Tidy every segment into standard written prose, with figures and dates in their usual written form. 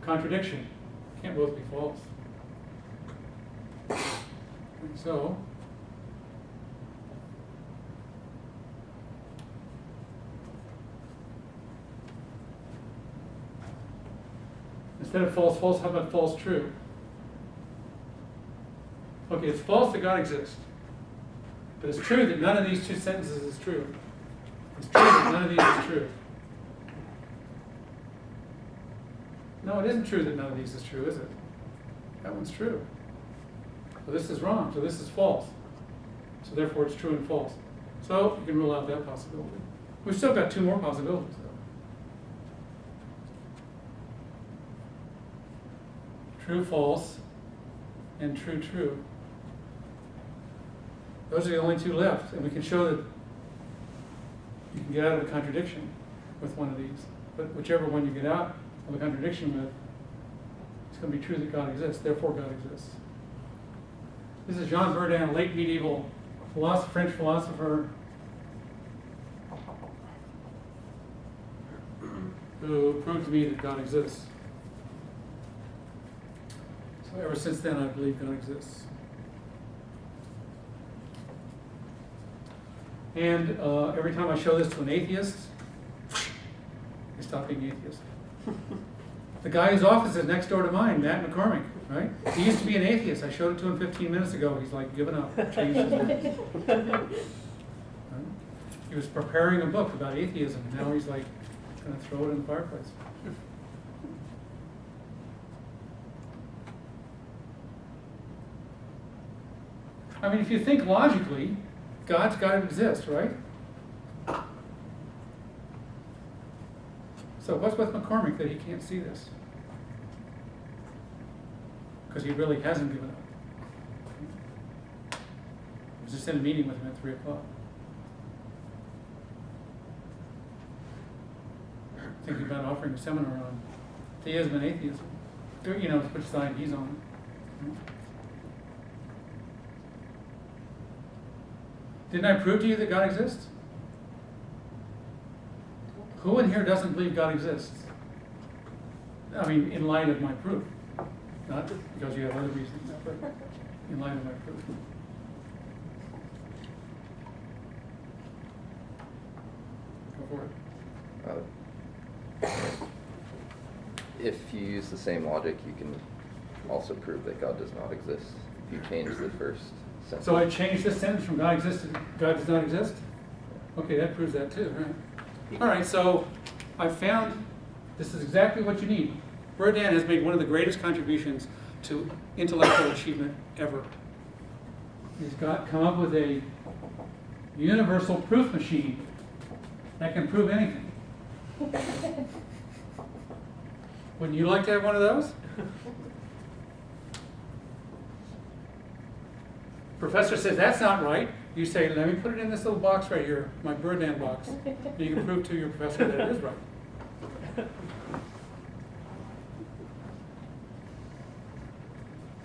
contradiction. Can't both be false. And so, instead of false, false, how about false, true? Okay, it's false that God exists. But it's true that none of these two sentences is true. It's true that none of these is true. No, it isn't true that none of these is true, is it? That one's true. So this is wrong, so this is false. So therefore it's true and false. So you can rule out that possibility. We've still got two more possibilities, though. True, false, and true, true. Those are the only two left, and we can show that you can get out of a contradiction with one of these. But whichever one you get out of a contradiction with, it's going to be true that God exists, therefore God exists. This is Jean Dowden, a late medieval French philosopher who proved to me that God exists. So ever since then, I believe God exists. And every time I show this to an atheist, they stop being atheist. The guy whose office is next door to mine, Matt McCormick, right? He used to be an atheist. I showed it to him 15 minutes ago. He's like, given up, changed his mind. Right? He was preparing a book about atheism. Now he's like, going to throw it in the fireplace. I mean, if you think logically, God's got to exist, right? So what's with McCormick that he can't see this? Because he really hasn't given up. I was just in a meeting with him at 3 o'clock. Thinking about offering a seminar on theism and atheism. You know, which side he's on. Didn't I prove to you that God exists? Who in here doesn't believe God exists? I mean, in light of my proof. Not because you have other reasons, but in light of my proof. Go for it. If you use the same logic, you can also prove that God does not exist. If you change the first sentence. So I changed this sentence from God exists to God does not exist? Okay, that proves that too, right? All right, so I found this is exactly what you need. Dowden has made one of the greatest contributions to intellectual achievement ever. He's come up with a universal proof machine that can prove anything. Wouldn't you like to have one of those? Professor says that's not right. You say, let me put it in this little box right here, my Dowden box. And you can prove to your professor that it is right.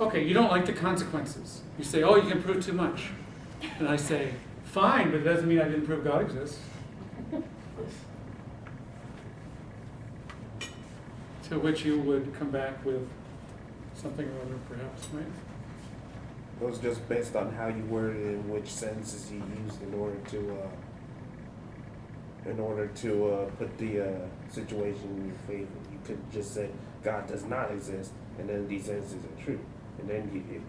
Okay, you don't like the consequences. You say, oh, you can prove too much. And I say, fine, but it doesn't mean I didn't prove God exists. To which you would come back with something or other, perhaps, right? It was just based on how you worded it and which sentences you used in order to put the situation in your favor. You could just say God does not exist, and then these sentences are true, and then it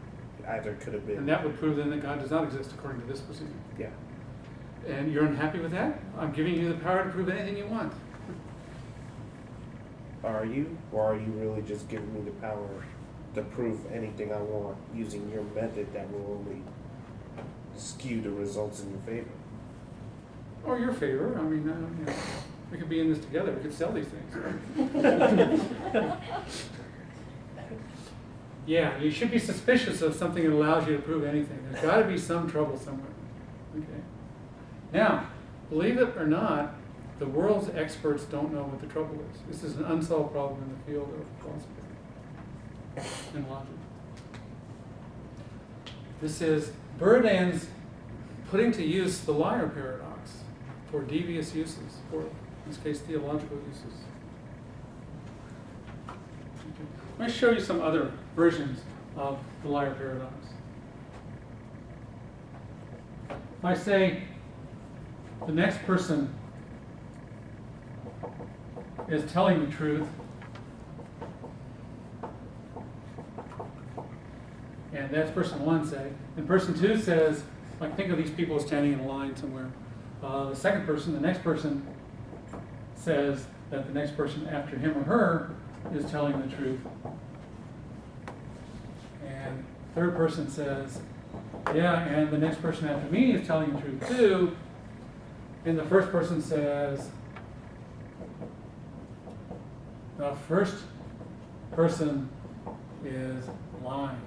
either could have been. And that would prove then that God does not exist according to this procedure. Yeah. And you're unhappy with that? I'm giving you the power to prove anything you want. Are you, or are you really just giving me the power to prove anything I want using your method that will only skew the results in your favor? Or your favor. I mean, you know, we could be in this together. We could sell these things. Yeah, you should be suspicious of something that allows you to prove anything. There's got to be some trouble somewhere. Okay. Now, believe it or not, the world's experts don't know what the trouble is. This is an unsolved problem in the field of philosophy and logic. This is Dowden's putting to use the liar paradox for devious uses, or in this case, theological uses. Okay. Let me show you some other versions of the liar paradox. If I say the next person is telling the truth, and that's person one, say, and person two says, like, think of these people standing in a line somewhere. The second person, the next person, says that the next person after him or her is telling the truth. And third person says, yeah, and the next person after me is telling the truth too. And the first person says, the first person is lying.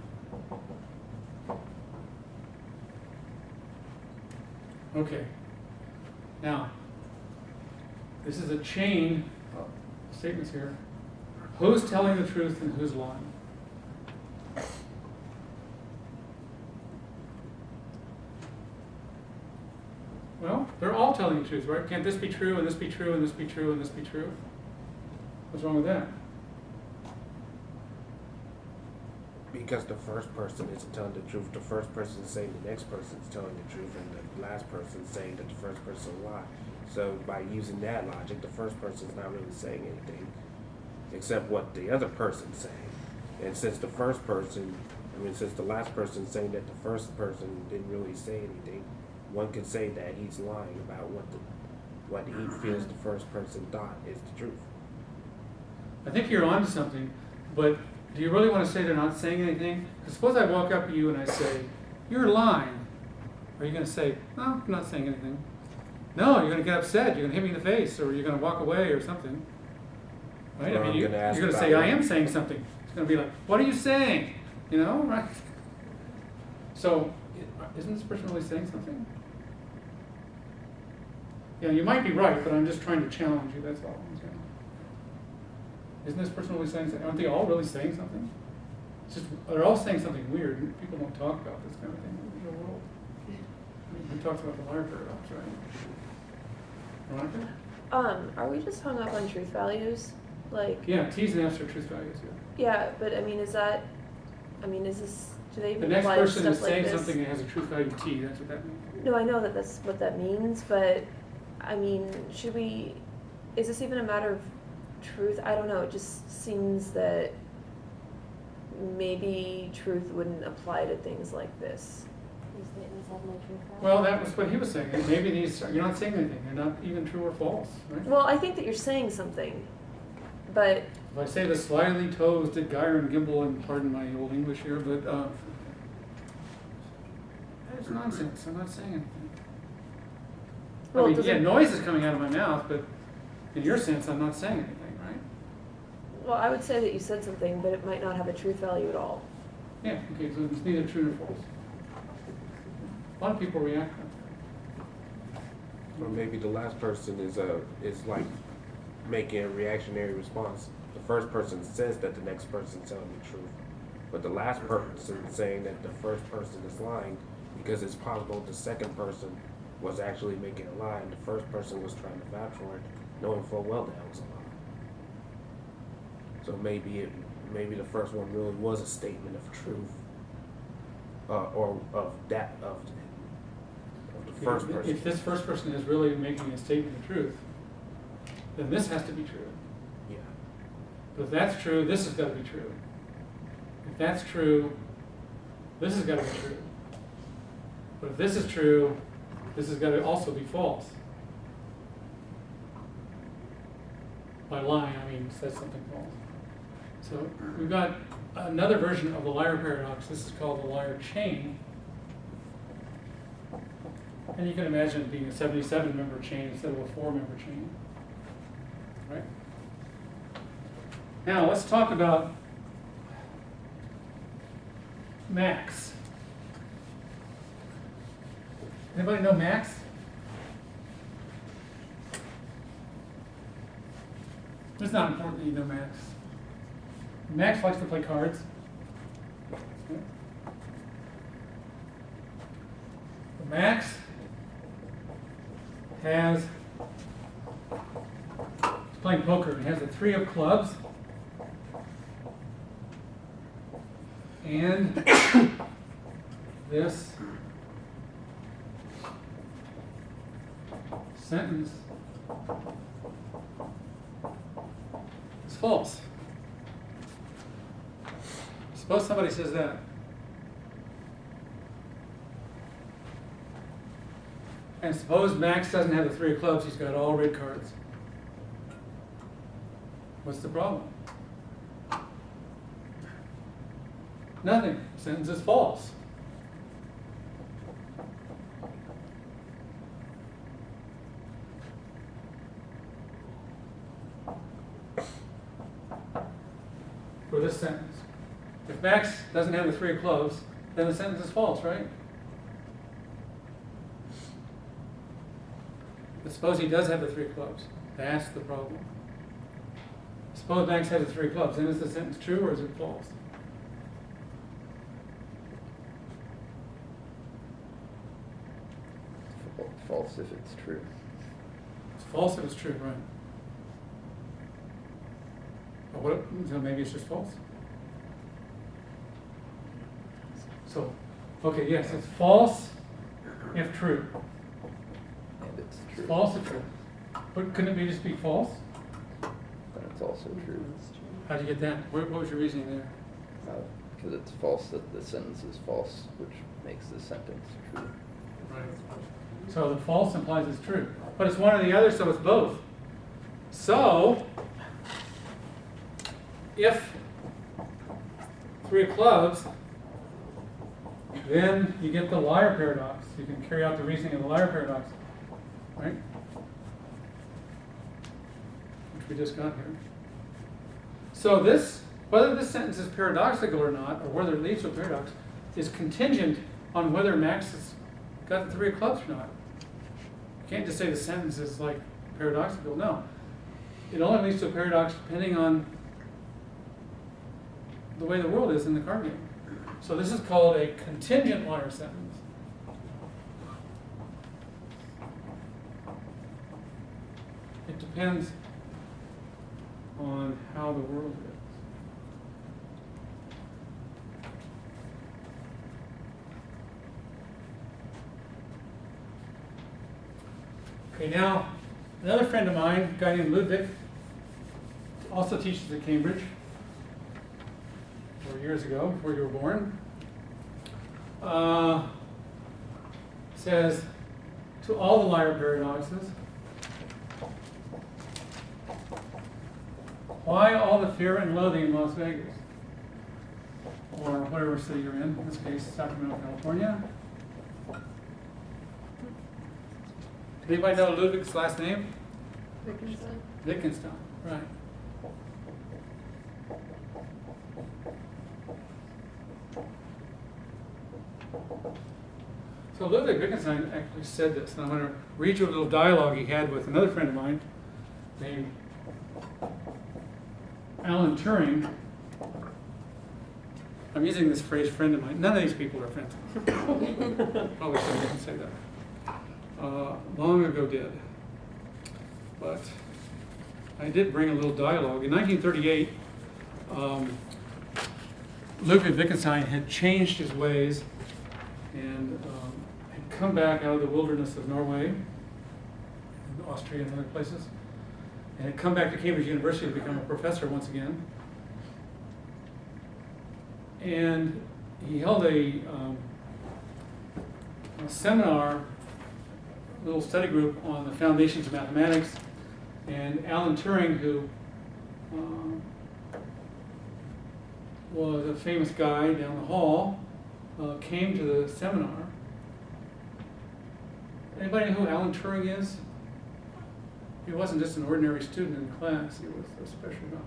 Okay. Now, this is a chain of statements here. Who's telling the truth and who's lying? Well, they're all telling the truth, right? Can't this be true, and this be true, and this be true, and this be true? What's wrong with that? Because the first person isn't telling the truth. The first person is saying the next person is telling the truth, and the last person is saying that the first person lied. So by using that logic, the first person is not really saying anything except what the other person's saying. And since the first person, since the last person is saying that the first person didn't really say anything, one could say that he's lying about what he feels the first person thought is the truth. I think you're onto something, but do you really want to say they're not saying anything? Because suppose I walk up to you and I say, you're lying. Are you going to say, no, I'm not saying anything? No, you're going to get upset. You're going to hit me in the face, or you're going to walk away or something. Right? Or you're going to say, I am saying something. It's going to be like, what are you saying? You know, right? So, isn't this person really saying something? Yeah, you might be right, but I'm just trying to challenge you, that's all I'm saying. Isn't this person really saying something? Aren't they all really saying something? It's just, they're all saying something weird. People don't talk about this kind of thing in the world. Who talks about the liar paradox, right? Veronica? Are we just hung up on truth values? Like, Yeah, T's and F's are truth values, yeah. yeah, but is this, do they The even next apply to person is stuff like saying this? something that has a truth value T, that's what that means. No, I know that that's what that means, but is this even a matter of truth? I don't know, it just seems that maybe truth wouldn't apply to things like this. These statements have no truth value. Well, that was what he was saying. Maybe you're not saying anything. They're not even true or false, right? Well, I think that you're saying something, but If I say the slyly toes did gyre and gimble, and pardon my old English here, but that's nonsense. I'm not saying anything. Well, I mean, does yeah, it- noise is coming out of my mouth, but in your sense, I'm not saying anything, right? well, I would say that you said something, but it might not have a truth value at all. Yeah, okay, so it's neither true nor false. A lot of people react like that. Or maybe the last person is like making a reactionary response. The first person says that the next person's telling the truth, but the last person is saying that the first person is lying because it's possible the second person was actually making a lie and the first person was trying to vouch for it, knowing full well that it was a lie. So maybe the first one really was a statement of truth, or of the first person. If this first person is really making a statement of truth, then this has to be true. Yeah. But if that's true, this has got to be true. If that's true, this has got to be true. But if this is true, this has got to also be false. By lying, I mean says something false. So we've got another version of the liar paradox. This is called the liar chain. And you can imagine it being a 77-member chain instead of a 4-member chain. Right? Now let's talk about Max. Anybody know Max? It's not important that you know Max. Max likes to play cards. Max he's playing poker. He has a 3 of clubs. And this sentence is false. Suppose somebody says that. And suppose Max doesn't have the 3 of clubs, he's got all red cards. What's the problem? Nothing. Sentence is false. For this sentence. If Max doesn't have the 3 of clubs, then the sentence is false, right? But suppose he does have the 3 of clubs. That's the problem. Suppose Max has the 3 of clubs, then is the sentence true or is it false? False if it's true. It's false if it's true, right? Or what, so maybe it's just false? So, okay, yes, it's false if true. And it's true. False if true. But couldn't it be just be false? Then it's also true. How do you get that? What was your reasoning there? Because it's false that the sentence is false, which makes the sentence true. Right. So the false implies it's true. But it's one or the other, so it's both. So, if 3 of clubs, then you get the liar paradox. You can carry out the reasoning of the liar paradox, right? Which we just got here. So this, whether this sentence is paradoxical or not, or whether it leads to a paradox, is contingent on whether Max has got the 3 of clubs or not. You can't just say the sentence is like paradoxical. No. It only leads to a paradox depending on the way the world is in the card game. So this is called a contingent liar sentence. It depends on how the world is. Okay, now, another friend of mine, a guy named Ludwig, also teaches at Cambridge, 4 years ago, before you were born, says, to all the liar paradoxes, why all the fear and loathing in Las Vegas? Or whatever city you're in this case, Sacramento, California. Anybody know Ludwig's last name? Wittgenstein. Wittgenstein, right. So Ludwig Wittgenstein actually said this, and I'm going to read you a little dialogue he had with another friend of mine named Alan Turing. I'm using this phrase, friend of mine. None of these people are friends. Probably shouldn't say that. Long ago did. But I did bring a little dialogue. In 1938, Ludwig Wittgenstein had changed his ways and had come back out of the wilderness of Norway, and Austria and other places, and had come back to Cambridge University to become a professor once again. And he held a seminar, a little study group on the foundations of mathematics, and Alan Turing, who was a famous guy down the hall, came to the seminar. Anybody know who Alan Turing is? He wasn't just an ordinary student in class, he was a special guy.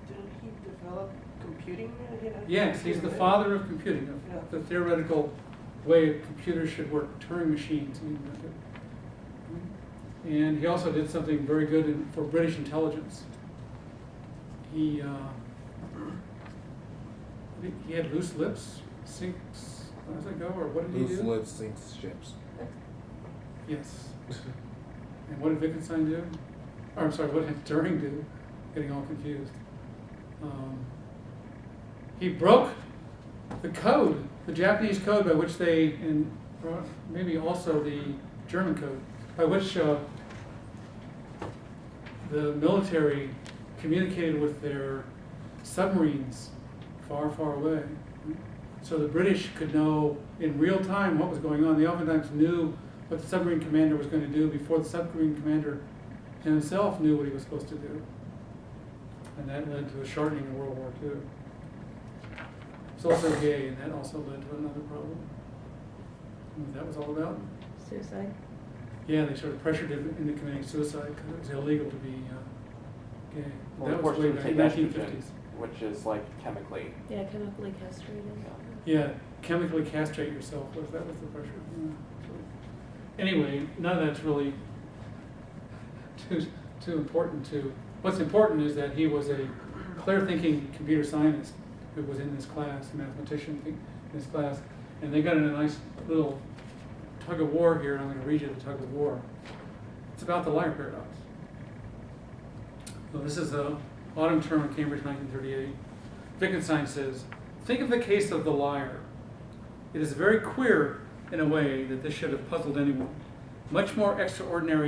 Didn't he develop computing? Yes, he's the father of computing, of the theoretical way computers should work, Turing machines. He invented. And he also did something very good for British intelligence. He had loose lips, sinks, how does that go, or what did he do? Loose lips sinks ships. Yes. And what did Wittgenstein do? Or I'm sorry, what did Turing do? Getting all confused. he broke the code, the Japanese code by which they, and maybe also the German code, by which the military communicated with their submarines far, far away. So the British could know in real time what was going on. They oftentimes knew what the submarine commander was going to do before the submarine commander himself knew what he was supposed to do. And that led to a shortening of World War II. It's also gay, and that also led to another problem. You know what that was all about? Suicide. Yeah, they sort of pressured him into committing suicide because it was illegal to be gay. Well, that of was course, way to back take in the estrogen, 1950s. which is like chemically. Yeah, chemically castrated. Yeah, chemically castrate yourself. That was the pressure. Yeah. Anyway, none of that's really too important to. What's important is that he was a clear-thinking computer scientist who was in this class, a mathematician in this class, and they got in a nice little tug of war here, and I'm going to read you the tug of war. It's about the liar paradox. So this is the autumn term in Cambridge, 1938. Wittgenstein says, "Think of the case of the liar. It is very queer in a way that this should have puzzled anyone. Much more extraordinary